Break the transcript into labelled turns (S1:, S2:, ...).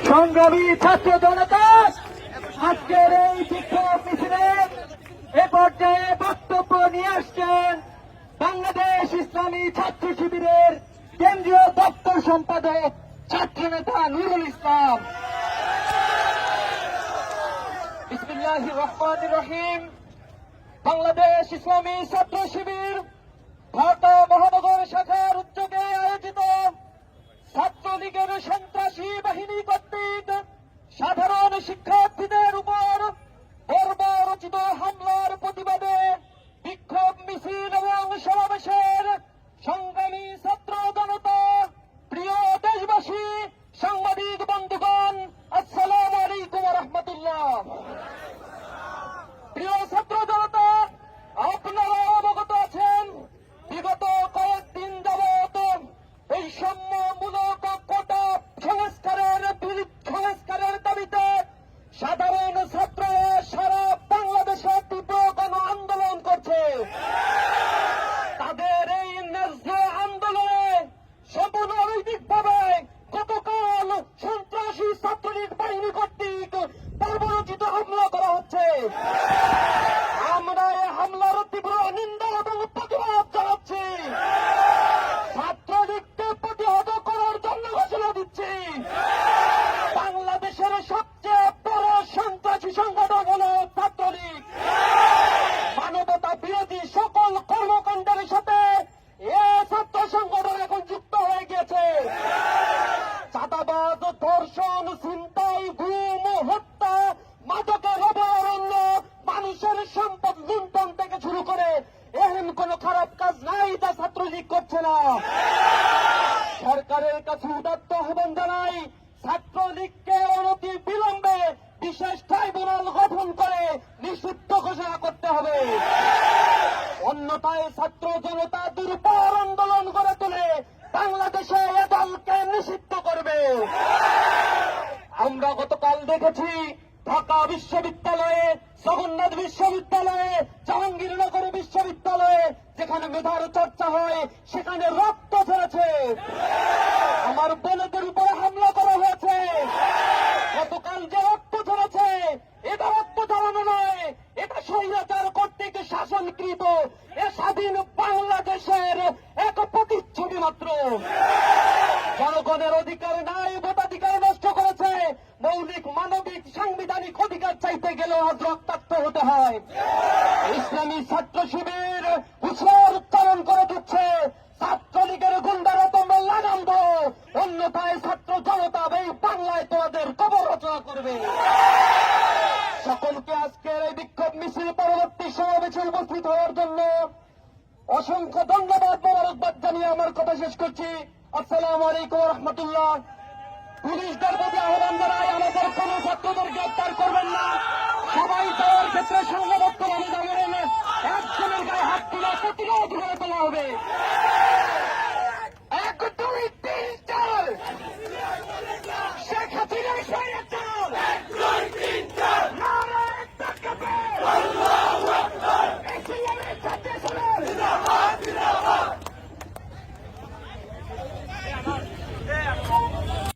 S1: সংগ্রামী ছাত্র জনতা আজকের এই বিক্ষোভ মিছিলে এ পর্যায়ে বক্তব্য নিয়ে আসছেন বাংলাদেশ ইসলামী ছাত্র শিবিরের কেন্দ্রীয় দপ্তর সম্পাদক ছাত্রনেতা নুরুল ইসলাম। বিসমিল্লাহির রহমানির রহিম। বাংলাদেশ ইসলামী ছাত্র শিবির ঢাকা মহানগর শাখার উদ্যোগে আয়োজিত ছাত্রলীগের সন্ত্রাসী বাহিনী কর্তৃক সাধারণ শিক্ষার্থীদের উপর বর্বরচিত হামলার প্রতিবাদে বিক্ষোভ মিছিল এবং সমাবেশের সংগ্রামী ছাত্র জনতা, প্রিয় দেশবাসী, সাংবাদিক বন্ধুগণ, আসসালামু আলাইকুম ওয়া রাহমাতুল্লাহ। প্রিয় ছাত্র জনতা, আপনারা অবগত আছেন বিগত কয়েকদিন যাবত বৈষম্যমূলক কোটা সংস্কারের দাবিতে সাধারণ ছাত্ররা সারা বাংলাদেশে তীব্র গণ আন্দোলন করছে। তাদের এই ন্যায্য আন্দোলনে সম্পূর্ণভাবে গতকাল সন্ত্রাসী ছাত্রলীগ বাহিনী কর্তৃক বর্বরচিত হামলা করা হচ্ছে। আমরা এই হামলার তীব্র নিন্দা এবং প্রতিবাদ জানাচ্ছি। ছাত্রলীগকে প্রতিহত করার জন্য ঘোষণা দিচ্ছি বাংলাদেশের সবচেয়ে বড় সন্ত্রাসী সংগঠন হল ছাত্রলীগ। মানবতা বিরোধী সকল কর্মকাণ্ডের সাথে এ ছাত্র সংগঠন এখন যুক্ত হয়ে গিয়েছে। চাঁদাবাজ, ধর্ষণ, ছিনতাই, গুম, হত্যা, মাদকের অভয়ারণ্য, মানুষের সম্পদ লুণ্ঠন থেকে শুরু করে এমন কোন খারাপ কাজ নাই যা ছাত্রলীগ করছে না। সরকারের কাছে উদাত্ত আহ্বান জানাই, ছাত্রলীগকে অনতি বিলম্বে বিশেষ ট্রাইব্যুনাল গঠন করে নিষিদ্ধ ঘোষণা করতে হবে। অন্যথায় ছাত্র জনতা দুর্বার আন্দোলন গড়ে তুলে বাংলাদেশে এ দলকে নিষিদ্ধ করবে। আমরা গতকাল দেখেছি ঢাকা বিশ্ববিদ্যালয়ে, জগন্নাথ বিশ্ববিদ্যালয়ে, জাহাঙ্গীরনগর বিশ্ববিদ্যালয়ে যেখানে মেধার চর্চা হয় সেখানে রক্ত ঝরেছে। আমার বোনদের উপরে হামলা করা হয়েছে। গতকাল যে রক্ত ঝরেছে এটা রক্ত ঝরানো নয়, এটা স্বৈরাচার কর্তৃক শাসনকৃত এ স্বাধীন বাংলাদেশের এক প্রতিচ্ছবি মাত্র। জনগণের অধিকার নাই, ভোটাধিকার নষ্ট করেছে। মৌলিক মানবিক সাংবিধানিক অধিকার চাইতে গেলে আজ রক্তাক্ত হতে হয়। ইসলামী ছাত্র শিবির হুঁশিয়ার উচ্চারণ করে দিচ্ছে, ছাত্রলীগের গুন্ডারা তোমরা লাগাম দাও, অন্যথায় ছাত্র জনতা এই বাংলায় তোমাদের কবর রচনা করবে। সকলকে আজকের এই বিক্ষোভ মিছিল পরবর্তী সমাবেশে উপস্থিত হওয়ার জন্য অসংখ্য ধন্যবাদ, মোবারকবাদ জানিয়ে আমার কথা শেষ করছি। আসসালামু আলাইকুম ওয়া রাহমাতুল্লাহ। পুলিশদের প্রতি আহ্বান জানাই, আমাদের কোন ছাত্রদের গ্রেপ্তার করবেন না। সবাই যাওয়ার ক্ষেত্রে সংঘবদ্ধভাবে যাবেন। একজনের গায়ে হাত তুলে প্রতিরোধ করে তোলা হবে।